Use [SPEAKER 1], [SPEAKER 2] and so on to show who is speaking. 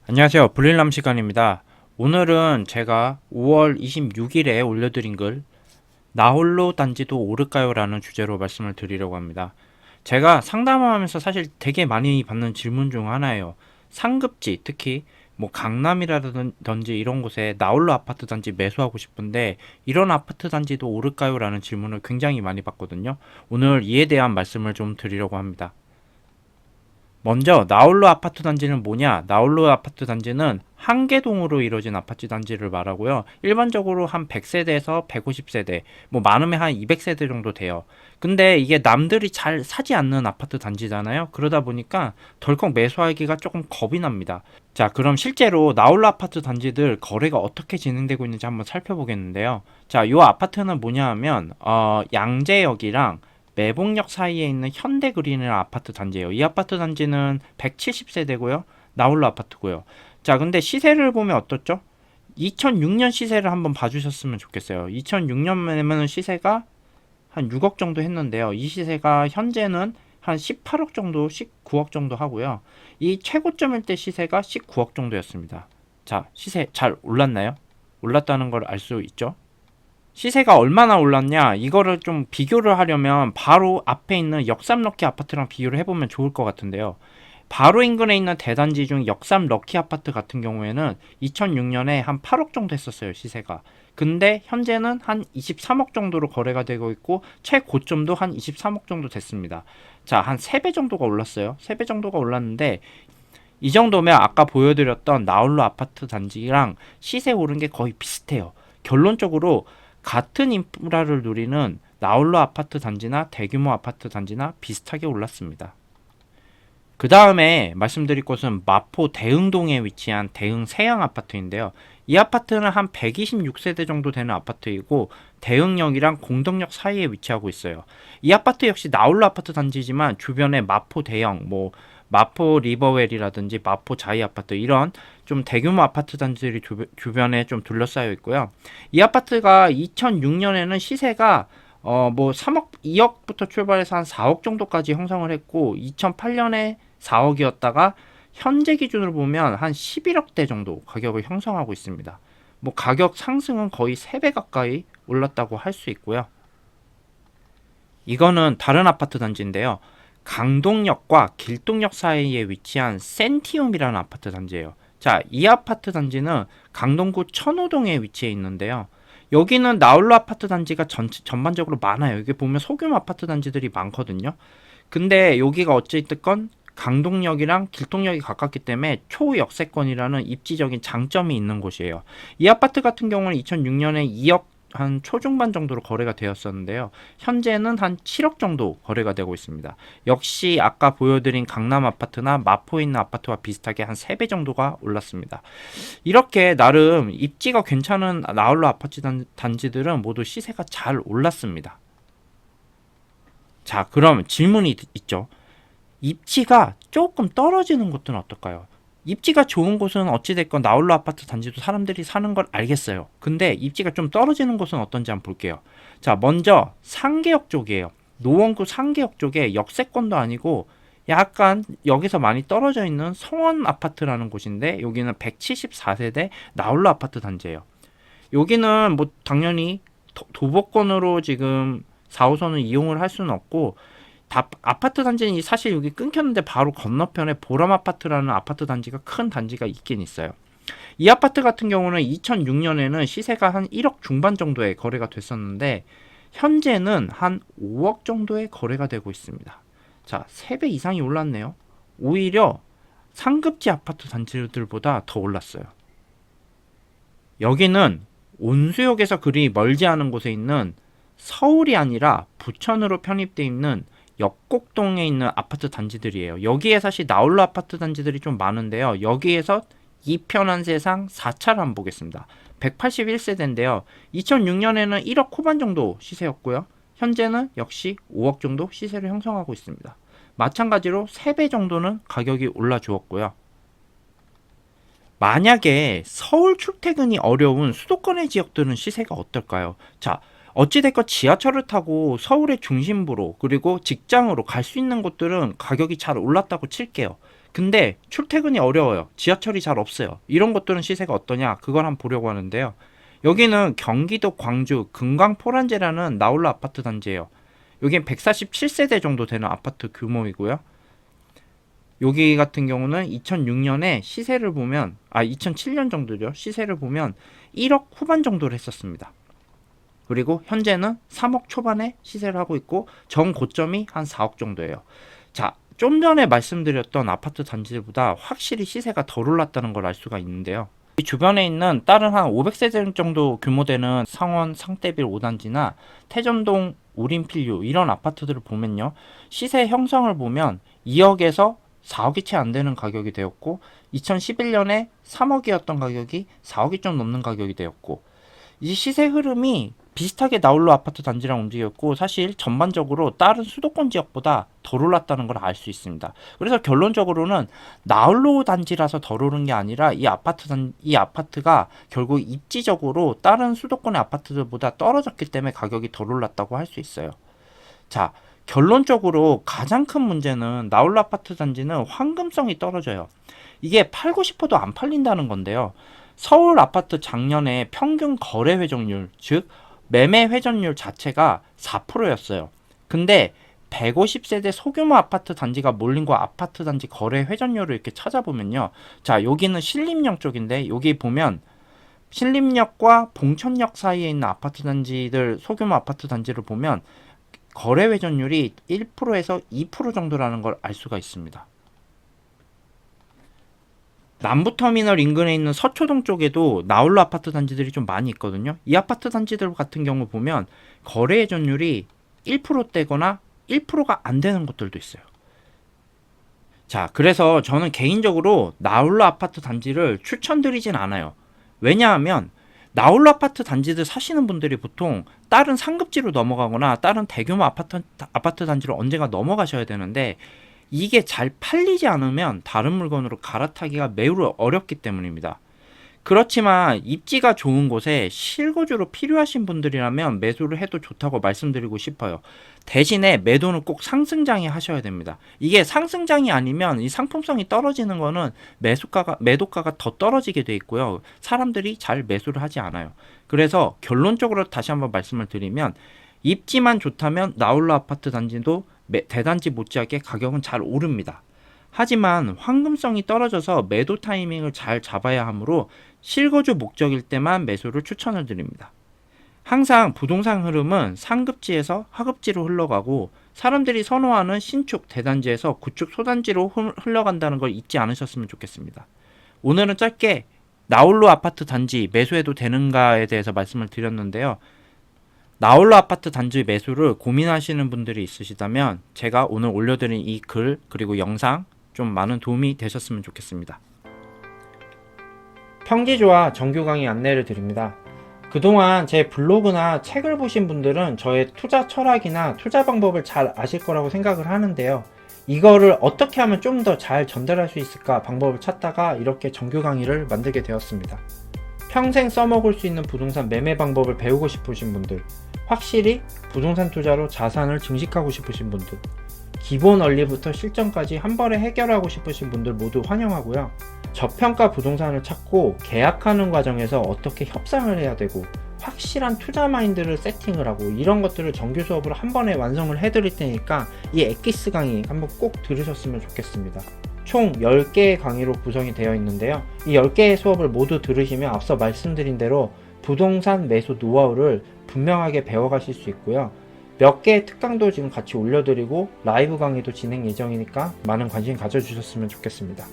[SPEAKER 1] 안녕하세요. 불일남 시간입니다. 오늘은 제가 5월 26일에 올려드린 글 나홀로 단지도 오를까요? 라는 주제로 말씀을 드리려고 합니다. 제가 상담하면서 사실 되게 많이 받는 질문 중 하나예요. 상급지, 특히 뭐 강남이라든지 이런 곳에 나홀로 아파트 단지 매수하고 싶은데 이런 아파트 단지도 오를까요? 라는 질문을 굉장히 많이 받거든요. 오늘 이에 대한 말씀을 좀 드리려고 합니다. 먼저 나홀로 아파트 단지는 뭐냐? 나홀로 아파트 단지는 한 개동으로 이루어진 아파트 단지를 말하고요. 일반적으로 한 100세대에서 150세대, 뭐 많으면 한 200세대 정도 돼요. 근데 이게 남들이 잘 사지 않는 아파트 단지잖아요. 그러다 보니까 덜컥 매수하기가 조금 겁이 납니다. 자, 그럼 실제로 나홀로 아파트 단지들 거래가 어떻게 진행되고 있는지 한번 살펴보겠는데요. 자, 이 아파트는 뭐냐 하면 양재역이랑 매봉역 사이에 있는 현대그린이라는 아파트 단지예요. 이 아파트 단지는 170세대고요. 나홀로 아파트고요. 자, 근데 시세를 보면 어떻죠? 2006년 시세를 한번 봐주셨으면 좋겠어요. 2006년에는 시세가 한 6억 정도 했는데요. 이 시세가 현재는 한 18억 정도, 19억 정도 하고요. 이 최고점일 때 시세가 19억 정도였습니다. 자, 시세 잘 올랐나요? 올랐다는 걸 알 수 있죠? 시세가 얼마나 올랐냐, 이거를 좀 비교를 하려면 바로 앞에 있는 역삼 럭키 아파트랑 비교를 해보면 좋을 것 같은데요. 바로 인근에 있는 대단지 중 역삼 럭키 아파트 같은 경우에는 2006년에 한 8억 정도 했었어요, 시세가. 근데 현재는 한 23억 정도로 거래가 되고 있고 최고점도 한 23억 정도 됐습니다. 자, 한 3배 정도가 올랐어요. 3배 정도가 올랐는데 이 정도면 아까 보여드렸던 나홀로 아파트 단지랑 시세 오른 게 거의 비슷해요. 결론적으로 같은 인프라를 누리는 나홀로 아파트 단지나 대규모 아파트 단지나 비슷하게 올랐습니다. 그 다음에 말씀드릴 곳은 마포 대흥동에 위치한 대흥 세양 아파트인데요. 이 아파트는 한 126세대 정도 되는 아파트이고 대흥역이랑 공덕역 사이에 위치하고 있어요. 이 아파트 역시 나홀로 아파트 단지지만 주변에 마포 대형, 뭐 마포 리버웰이라든지 마포 자이 아파트 이런 좀 대규모 아파트 단지들이 주변에 좀 둘러싸여 있고요. 이 아파트가 2006년에는 시세가 뭐 3억, 2억부터 출발해서 한 4억 정도까지 형성을 했고 2008년에 4억이었다가 현재 기준으로 보면 한 11억대 정도 가격을 형성하고 있습니다. 뭐 가격 상승은 거의 3배 가까이 올랐다고 할 수 있고요. 이거는 다른 아파트 단지인데요. 강동역과 길동역 사이에 위치한 센티움이라는 아파트 단지예요. 자, 이 아파트 단지는 강동구 천호동에 위치해 있는데요. 여기는 나홀로 아파트 단지가 전반적으로 많아요. 여기 보면 소규모 아파트 단지들이 많거든요. 근데 여기가 어찌됐건 강동역이랑 길동역이 가깝기 때문에 초역세권이라는 입지적인 장점이 있는 곳이에요. 이 아파트 같은 경우는 2006년에 2억 한 초중반 정도로 거래가 되었었는데요. 현재는 한 7억 정도 거래가 되고 있습니다. 역시 아까 보여드린 강남 아파트나 마포에 있는 아파트와 비슷하게 한 3배 정도가 올랐습니다. 이렇게 나름 입지가 괜찮은 나홀로 아파트 단지들은 모두 시세가 잘 올랐습니다. 자, 그럼 질문이 있죠. 입지가 조금 떨어지는 곳은 어떨까요? 입지가 좋은 곳은 어찌됐건 나홀로 아파트 단지도 사람들이 사는 걸 알겠어요. 근데 입지가 좀 떨어지는 곳은 어떤지 한번 볼게요. 자, 먼저 상계역 쪽이에요. 노원구 상계역 쪽에 역세권도 아니고 약간 여기서 많이 떨어져 있는 성원 아파트라는 곳인데 여기는 174세대 나홀로 아파트 단지예요. 여기는 뭐 당연히 도보권으로 지금 4호선을 이용을 할 수는 없고 아파트 단지는 사실 여기 끊겼는데 바로 건너편에 보람 아파트라는 아파트 단지가 큰 단지가 있긴 있어요. 이 아파트 같은 경우는 2006년에는 시세가 한 1억 중반 정도에 거래가 됐었는데 현재는 한 5억 정도에 거래가 되고 있습니다. 자, 3배 이상이 올랐네요. 오히려 상급지 아파트 단지들보다 더 올랐어요. 여기는 온수역에서 그리 멀지 않은 곳에 있는 서울이 아니라 부천으로 편입되어 있는 역곡동에 있는 아파트 단지들이에요. 여기에 사실 나홀로 아파트 단지들이 좀 많은데요. 여기에서 이편한 세상 4차를 한번 보겠습니다. 181세대인데요. 2006년에는 1억 후반 정도 시세였고요. 현재는 역시 5억 정도 시세를 형성하고 있습니다. 마찬가지로 3배 정도는 가격이 올라 주었고요. 만약에 서울 출퇴근이 어려운 수도권의 지역들은 시세가 어떨까요? 자, 어찌됐건 지하철을 타고 서울의 중심부로 그리고 직장으로 갈 수 있는 곳들은 가격이 잘 올랐다고 칠게요. 근데 출퇴근이 어려워요. 지하철이 잘 없어요. 이런 것들은 시세가 어떠냐? 그걸 한번 보려고 하는데요. 여기는 경기도 광주 금광포란제라는 나홀로 아파트 단지예요. 여긴 147세대 정도 되는 아파트 규모이고요. 여기 같은 경우는 2006년에 시세를 보면 2007년 정도죠. 시세를 보면 1억 후반 정도를 했었습니다. 그리고 현재는 3억 초반에 시세를 하고 있고 정고점이 한 4억 정도예요. 자, 좀 전에 말씀드렸던 아파트 단지들보다 확실히 시세가 덜 올랐다는 걸 알 수가 있는데요. 이 주변에 있는 다른 한 500세대 정도 규모 되는 상원 상대빌 5단지나 태전동 우린필류 이런 아파트들을 보면요. 시세 형성을 보면 2억에서 4억이 채 안 되는 가격이 되었고 2011년에 3억이었던 가격이 4억이 좀 넘는 가격이 되었고 이 시세 흐름이 비슷하게 나홀로 아파트 단지랑 움직였고 사실 전반적으로 다른 수도권 지역보다 덜 올랐다는 걸 알 수 있습니다. 그래서 결론적으로는 나홀로 단지라서 덜 오른 게 아니라 이 아파트가 결국 입지적으로 다른 수도권의 아파트들보다 떨어졌기 때문에 가격이 덜 올랐다고 할 수 있어요. 자, 결론적으로 가장 큰 문제는 나홀로 아파트 단지는 황금성이 떨어져요. 이게 팔고 싶어도 안 팔린다는 건데요. 서울 아파트 작년에 평균 거래 회전율, 즉 매매 회전율 자체가 4%였어요. 근데 150세대 소규모 아파트 단지가 몰린 거 아파트 단지 거래 회전율을 이렇게 찾아보면요. 자, 여기는 신림역 쪽인데 여기 보면 신림역과 봉천역 사이에 있는 아파트 단지들, 소규모 아파트 단지를 보면 거래 회전율이 1%에서 2% 정도라는 걸 알 수가 있습니다. 남부터미널 인근에 있는 서초동 쪽에도 나홀로 아파트 단지들이 좀 많이 있거든요. 이 아파트 단지들 같은 경우 보면 거래 회전율이 1%대거나 1%가 안 되는 곳들도 있어요. 자, 그래서 저는 개인적으로 나홀로 아파트 단지를 추천드리진 않아요. 왜냐하면 나홀로 아파트 단지들 사시는 분들이 보통 다른 상급지로 넘어가거나 다른 대규모 아파트 단지로 언젠가 넘어가셔야 되는데 이게 잘 팔리지 않으면 다른 물건으로 갈아타기가 매우 어렵기 때문입니다. 그렇지만 입지가 좋은 곳에 실거주로 필요하신 분들이라면 매수를 해도 좋다고 말씀드리고 싶어요. 대신에 매도는 꼭 상승장에 하셔야 됩니다. 이게 상승장이 아니면 이 상품성이 떨어지는 거는 매도가가 더 떨어지게 돼 있고요. 사람들이 잘 매수를 하지 않아요. 그래서 결론적으로 다시 한번 말씀을 드리면 입지만 좋다면 나홀로 아파트 단지도 대단지 못지않게 가격은 잘 오릅니다. 하지만 황금성이 떨어져서 매도 타이밍을 잘 잡아야 하므로 실거주 목적일 때만 매수를 추천을 드립니다. 항상 부동산 흐름은 상급지에서 하급지로 흘러가고 사람들이 선호하는 신축 대단지에서 구축 소단지로 흘러간다는 걸 잊지 않으셨으면 좋겠습니다. 오늘은 짧게 나홀로 아파트 단지 매수해도 되는가에 대해서 말씀을 드렸는데요. 나홀로 아파트 단지 매수를 고민하시는 분들이 있으시다면 제가 오늘 올려드린 이 글 그리고 영상 좀 많은 도움이 되셨으면 좋겠습니다. 평지조와 정규 강의 안내를 드립니다. 그동안 제 블로그나 책을 보신 분들은 저의 투자 철학이나 투자 방법을 잘 아실 거라고 생각을 하는데요. 이거를 어떻게 하면 좀 더 잘 전달할 수 있을까 방법을 찾다가 이렇게 정규 강의를 만들게 되었습니다. 평생 써먹을 수 있는 부동산 매매 방법을 배우고 싶으신 분들, 확실히 부동산 투자로 자산을 증식하고 싶으신 분들, 기본 원리부터 실전까지 한 번에 해결하고 싶으신 분들 모두 환영하고요. 저평가 부동산을 찾고 계약하는 과정에서 어떻게 협상을 해야 되고 확실한 투자 마인드를 세팅을 하고 이런 것들을 정규 수업으로 한 번에 완성을 해드릴 테니까 이 엑기스 강의 한번 꼭 들으셨으면 좋겠습니다. 총 10개의 강의로 구성이 되어 있는데요. 이 10개의 수업을 모두 들으시면 앞서 말씀드린 대로 부동산 매수 노하우를 분명하게 배워가실 수 있고요. 몇 개의 특강도 지금 같이 올려드리고 라이브 강의도 진행 예정이니까 많은 관심 가져주셨으면 좋겠습니다.